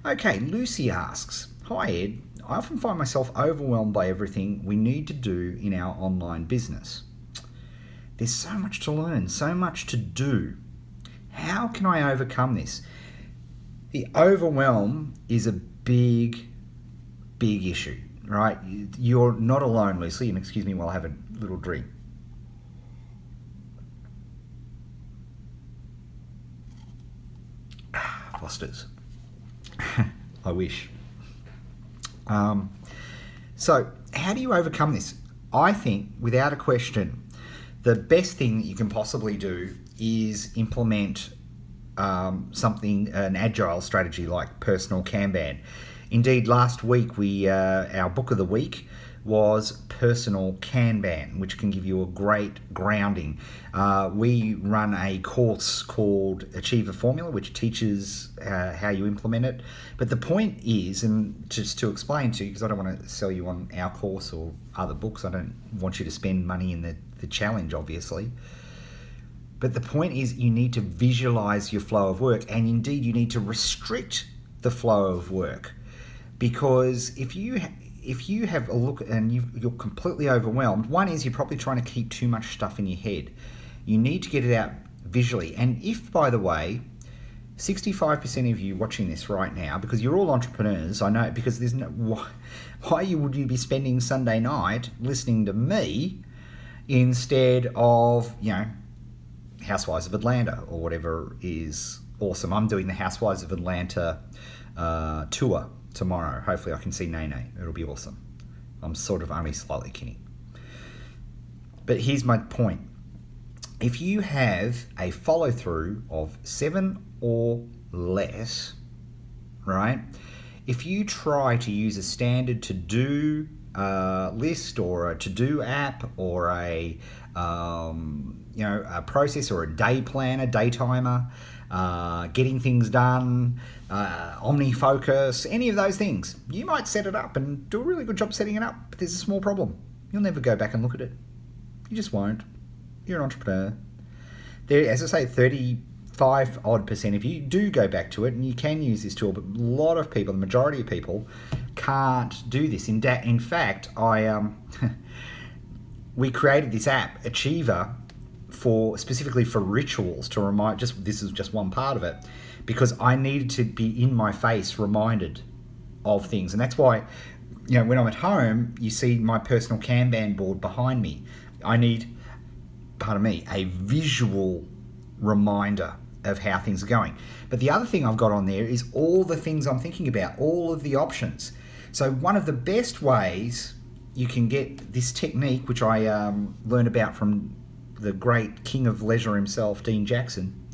Okay, Lucy asks, Hi Ed, I often find myself overwhelmed by everything we need to do in our online business. There's so much to learn, so much to do. How can I overcome this? The overwhelm is a big issue, right? You're not alone, Lucy, and excuse me while I have a little drink. Fosters. I wish. So, how do you overcome this? I think, without a question, the best thing that you can possibly do is implement an agile strategy like personal Kanban. Indeed, last week our book of the week was personal Kanban, which can give you a great grounding. We run a course called Achiever Formula, which teaches how you implement it. But the point is, and just to explain to you, because I don't want to sell you on our course or other books, I don't want you to spend money in the challenge, obviously. But the point is, you need to visualize your flow of work, and indeed you need to restrict the flow of work. Because if you have a look and you're completely overwhelmed, one is you're probably trying to keep too much stuff in your head. You need to get it out visually. And if, by the way, 65% of you watching this right now, because you're all entrepreneurs, I know, because there's no why would you be spending Sunday night listening to me instead of, Housewives of Atlanta or whatever is awesome. I'm doing the Housewives of Atlanta tour tomorrow. Hopefully I can see Nene. It'll be awesome. I'm sort of only slightly kidding. But here's my point. If you have a follow through of 7 or less, right? If you try to use a standard to-do list or a to-do app or a process or a day planner, day timer, getting things done, OmniFocus, any of those things, you might set it up and do a really good job setting it up, but there's a small problem. You'll never go back and look at it. You just won't. You're an entrepreneur. There, as I say, 35 odd percent of you do go back to it, and you can use this tool, but a lot of people, the majority of people, can't do this. In fact, we created this app, Achiever, specifically for rituals to remind. This is just one part of it, because I needed to be in my face reminded of things, and that's why, when I'm at home, you see my personal Kanban board behind me. I need, a visual reminder of how things are going. But the other thing I've got on there is all the things I'm thinking about, all of the options. So one of the best ways you can get this technique, which I learned about from the great king of leisure himself, Dean Jackson,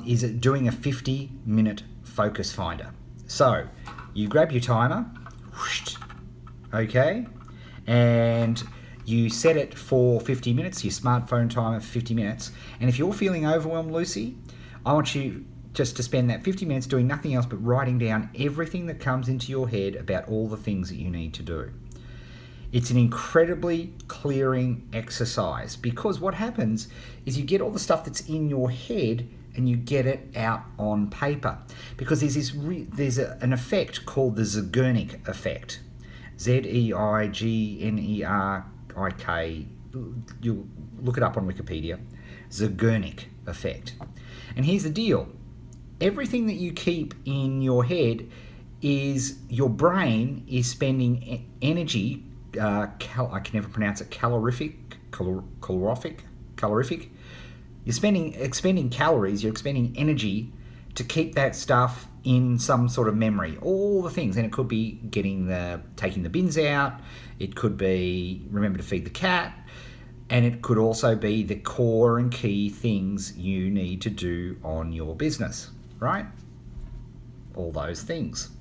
is doing a 50-minute focus finder. So you grab your timer, okay, and you set it for 50 minutes, your smartphone timer for 50 minutes. And if you're feeling overwhelmed, Lucy, I want you just to spend that 50 minutes doing nothing else but writing down everything that comes into your head about all the things that you need to do. It's an incredibly clearing exercise, because what happens is you get all the stuff that's in your head and you get it out on paper. Because there's an effect called the Zeigarnik effect. Zeigarnik. You'll look it up on Wikipedia. Zeigarnik effect. And here's the deal. Everything that you keep in your head is your brain is spending energy. I can never pronounce it. Calorific. You're expending calories. You're expending energy to keep that stuff in some sort of memory. All the things, and it could be taking the bins out. It could be remember to feed the cat, and it could also be the core and key things you need to do on your business, right? All those things.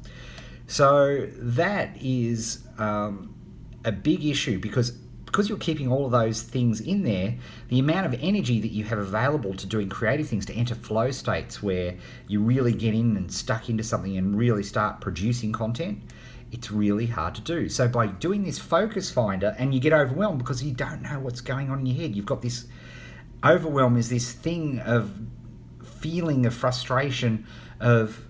So that is a big issue, because you're keeping all of those things in there, the amount of energy that you have available to doing creative things, to enter flow states where you really get in and stuck into something and really start producing content, it's really hard to do. So by doing this focus finder, and you get overwhelmed because you don't know what's going on in your head, you've got this overwhelm, is this thing of feeling of frustration, of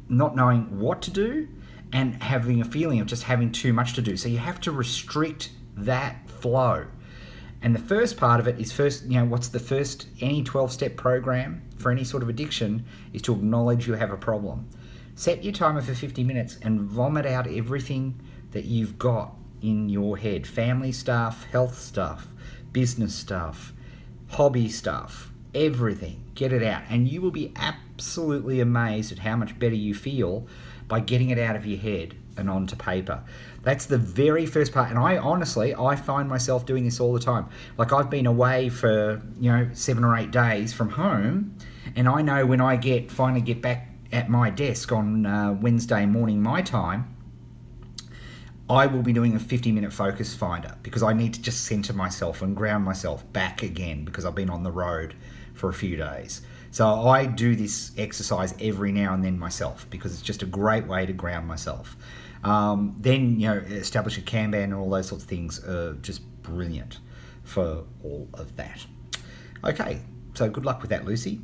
not knowing what to do and having a feeling of just having too much to do. So you have to restrict that flow. And the first part of it is what's the first, any 12-step program for any sort of addiction is to acknowledge you have a problem. Set your timer for 50 minutes and vomit out everything that you've got in your head. Family stuff, health stuff, business stuff, hobby stuff, everything. Get it out. And you will be absolutely amazed at how much better you feel by getting it out of your head and onto paper. That's the very first part. And I find myself doing this all the time. Like, I've been away for 7 or 8 days from home, and I know when I finally get back at my desk on Wednesday morning my time, I will be doing a 50-minute focus finder, because I need to just center myself and ground myself back again, because I've been on the road for a few days. So I do this exercise every now and then myself, because it's just a great way to ground myself. Then establish a Kanban and all those sorts of things are just brilliant for all of that. Okay, so good luck with that, Lucy.